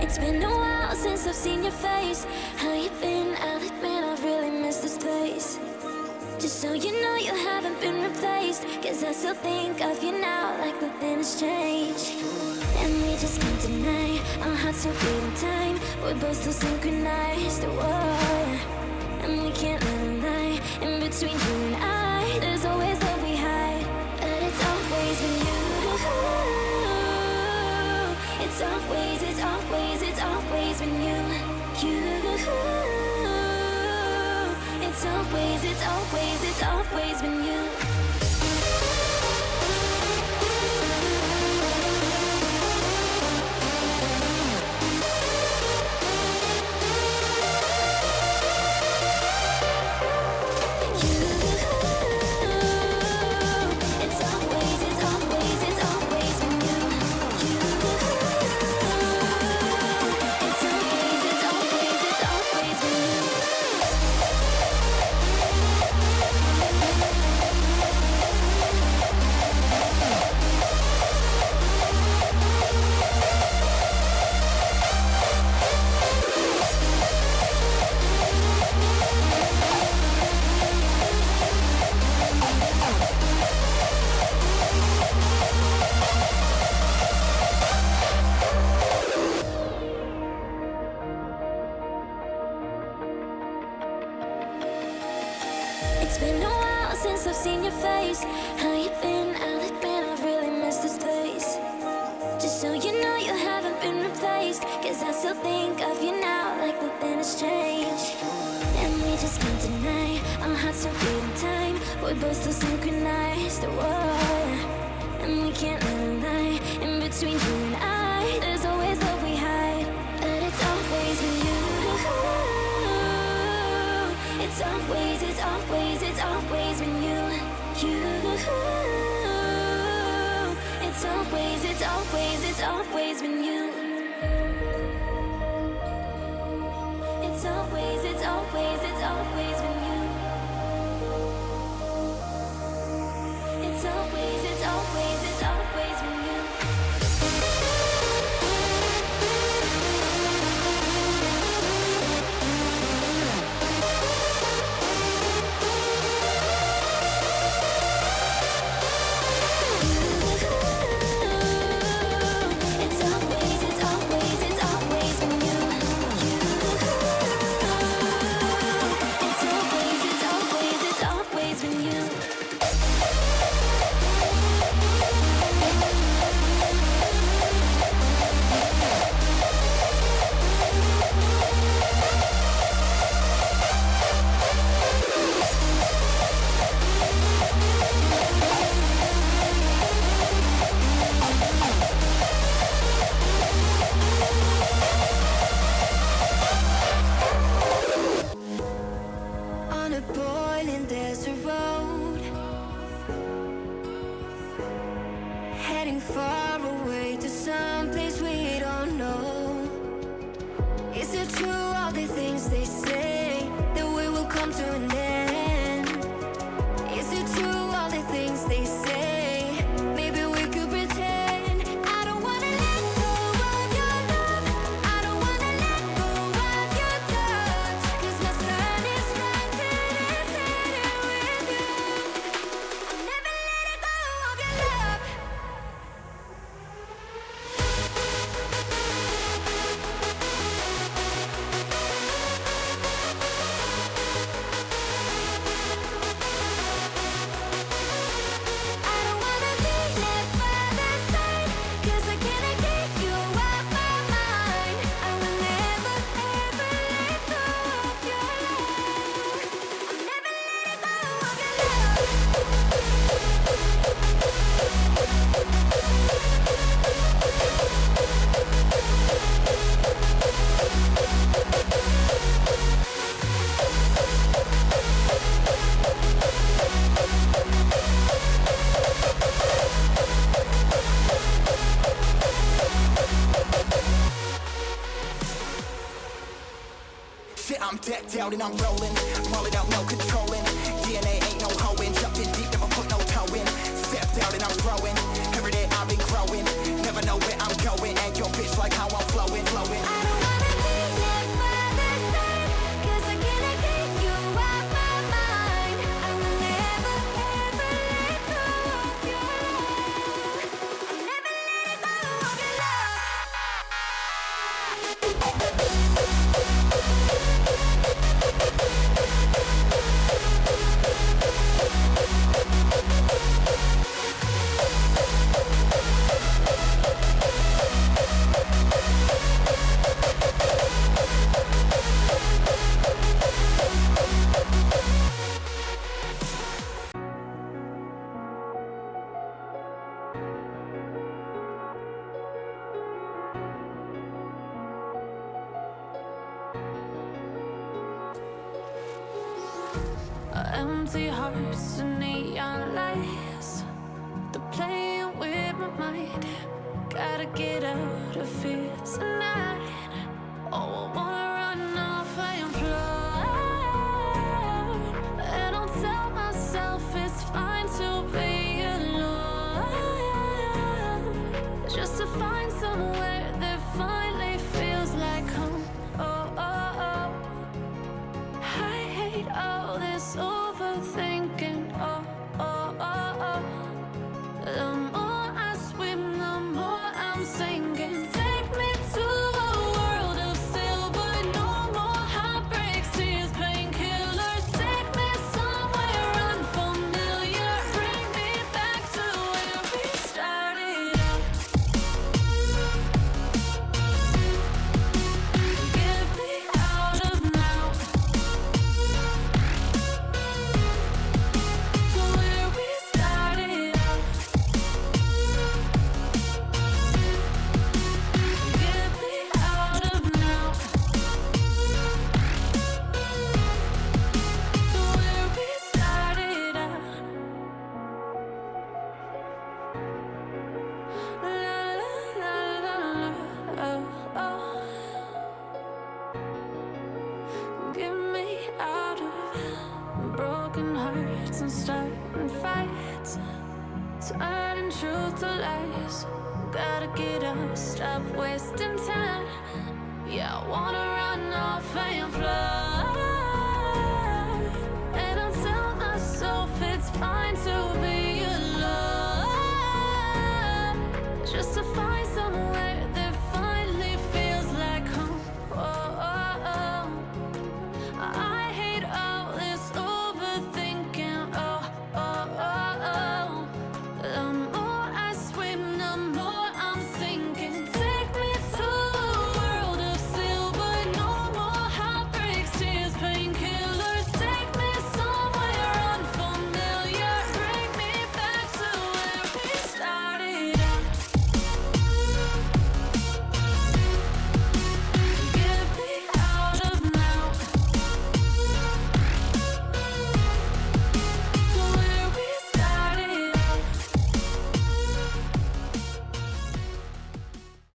It's been a while since I've seen your face. How you been? I'll admit I've really missed this place. Just so you know you haven't been replaced, 'cause I still think of you now like nothing has changed. And we just can't deny our hearts are beating time. We're both still synchronized, whoa. And we can't let a lie. In between you and I, there's always love we hide. But it's always been you. It's always been you. It's always been you. It's been a while since I've seen your face. How you been? I'll admit I've really missed this place. Just so you know you haven't been replaced, 'cause I still think of you now like nothing has changed. And we just can't deny our hearts are beating time. We're both still synchronized, whoa. And we can't let a lie. In between you and I, there's always love we hide. But it's always been you. It's always been you. It's always been you. It's always been you. It's always been you. Heading far away to some place we don't know. Is it true all the things they say, that we will come to an end? Is it true all the things they say? Maybe we could pretend. I don't wanna let go of your love. I don't wanna let go of your touch, 'cause my sun is rising and setting with you. I'll never let it go of your love. I'm decked out and I'm rolling, rolling out, no controlling. DNA ain't no hoeing, jumped in deep, never put no toe in. Stepped out and I'm growing, every day I've been growing. Never know where I'm going, and your bitch like how I'm flowing, flowing. Empty hearts and neon lights, they're playing with my mind. Gotta get out of here tonight. Oh, I wanna run off and fly. And I'll tell myself it's fine to be alone, just to find somewhere that finally feels like home. Oh, oh, oh. I hate all this overthinking. Oh, oh, oh, oh. The more I swim, the more I'm sinking. Take me to a world of silver. No more heartbreaks, tears, painkillers. Take me somewhere unfamiliar. Bring me back to where we started out. Get me out of now. To where we started out. Get me out of now. To where we started out. La la la la la. Oh, oh. Get me out of broken hearts and starting fights, turning truth to lies. Gotta get up, stop wasting time. Yeah, I wanna run off and fly. And I'll tell myself it's fine to